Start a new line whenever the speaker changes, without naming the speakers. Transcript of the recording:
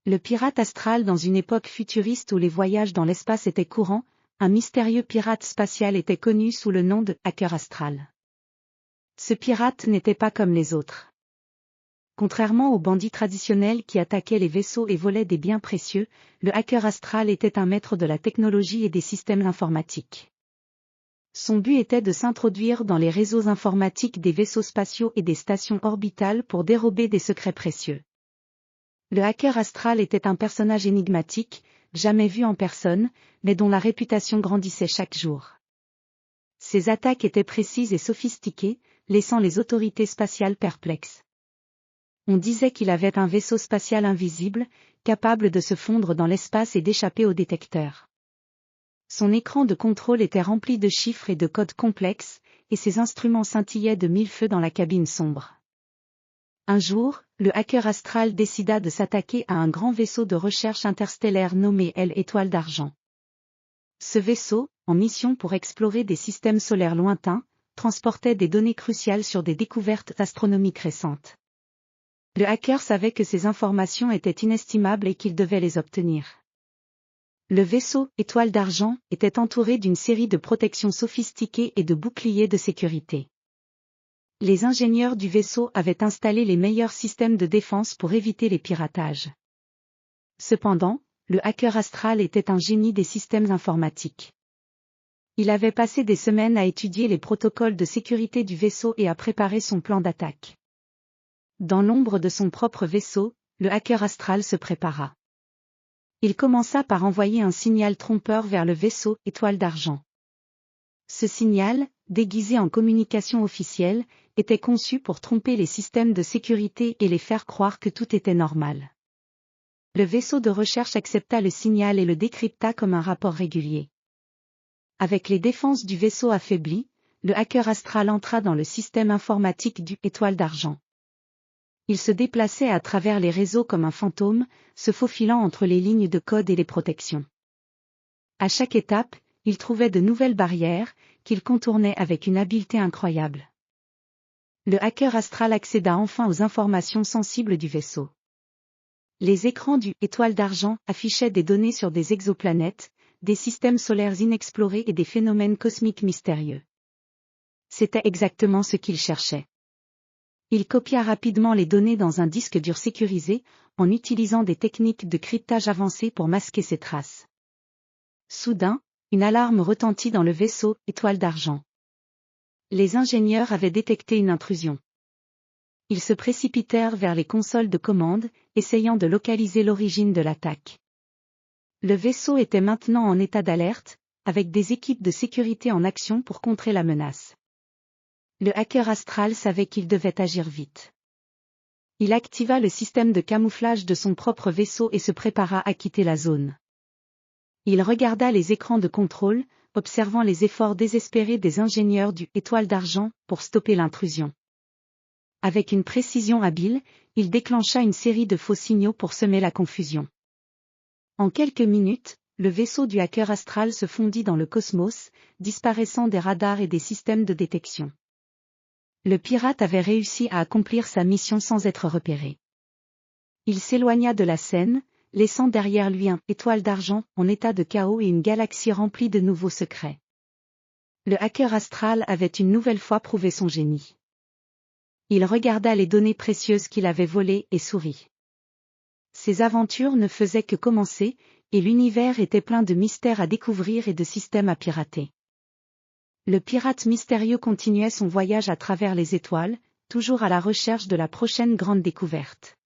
Le pirate astral. Dans une époque futuriste où les voyages dans l'espace étaient courants, un mystérieux pirate spatial était connu sous le nom de hacker astral. Ce pirate n'était pas comme les autres. Contrairement aux bandits traditionnels qui attaquaient les vaisseaux et volaient des biens précieux, le hacker astral était un maître de la technologie et des systèmes informatiques. Son but était de s'introduire dans les réseaux informatiques des vaisseaux spatiaux et des stations orbitales pour dérober des secrets précieux. Le hacker astral était un personnage énigmatique, jamais vu en personne, mais dont la réputation grandissait chaque jour. Ses attaques étaient précises et sophistiquées, laissant les autorités spatiales perplexes. On disait qu'il avait un vaisseau spatial invisible, capable de se fondre dans l'espace et d'échapper aux détecteurs. Son écran de contrôle était rempli de chiffres et de codes complexes, et ses instruments scintillaient de mille feux dans la cabine sombre. Un jour, le hacker astral décida de s'attaquer à un grand vaisseau de recherche interstellaire nommé Étoile d'Argent. Ce vaisseau, en mission pour explorer des systèmes solaires lointains, transportait des données cruciales sur des découvertes astronomiques récentes. Le hacker savait que ces informations étaient inestimables et qu'il devait les obtenir. Le vaisseau, Étoile d'Argent, était entouré d'une série de protections sophistiquées et de boucliers de sécurité. Les ingénieurs du vaisseau avaient installé les meilleurs systèmes de défense pour éviter les piratages. Cependant, le hacker astral était un génie des systèmes informatiques. Il avait passé des semaines à étudier les protocoles de sécurité du vaisseau et à préparer son plan d'attaque. Dans l'ombre de son propre vaisseau, le hacker astral se prépara. Il commença par envoyer un signal trompeur vers le vaisseau Étoile d'Argent. Ce signal, déguisé en communication officielle, était conçu pour tromper les systèmes de sécurité et les faire croire que tout était normal. Le vaisseau de recherche accepta le signal et le décrypta comme un rapport régulier. Avec les défenses du vaisseau affaiblies, le hacker astral entra dans le système informatique du Étoile d'Argent. Il se déplaçait à travers les réseaux comme un fantôme, se faufilant entre les lignes de code et les protections. À chaque étape, il trouvait de nouvelles barrières, qu'il contournait avec une habileté incroyable. Le hacker astral accéda enfin aux informations sensibles du vaisseau. Les écrans du Étoile d'Argent affichaient des données sur des exoplanètes, des systèmes solaires inexplorés et des phénomènes cosmiques mystérieux. C'était exactement ce qu'il cherchait. Il copia rapidement les données dans un disque dur sécurisé, en utilisant des techniques de cryptage avancées pour masquer ses traces. Soudain, une alarme retentit dans le vaisseau Étoile d'Argent. Les ingénieurs avaient détecté une intrusion. Ils se précipitèrent vers les consoles de commande, essayant de localiser l'origine de l'attaque. Le vaisseau était maintenant en état d'alerte, avec des équipes de sécurité en action pour contrer la menace. Le hacker astral savait qu'il devait agir vite. Il activa le système de camouflage de son propre vaisseau et se prépara à quitter la zone. Il regarda les écrans de contrôle, observant les efforts désespérés des ingénieurs du Étoile d'Argent pour stopper l'intrusion. Avec une précision habile, il déclencha une série de faux signaux pour semer la confusion. En quelques minutes, le vaisseau du hacker astral se fondit dans le cosmos, disparaissant des radars et des systèmes de détection. Le pirate avait réussi à accomplir sa mission sans être repéré. Il s'éloigna de la scène, laissant derrière lui un Étoile d'Argent en état de chaos et une galaxie remplie de nouveaux secrets. Le hacker astral avait une nouvelle fois prouvé son génie. Il regarda les données précieuses qu'il avait volées et sourit. Ses aventures ne faisaient que commencer, et l'univers était plein de mystères à découvrir et de systèmes à pirater. Le pirate mystérieux continuait son voyage à travers les étoiles, toujours à la recherche de la prochaine grande découverte.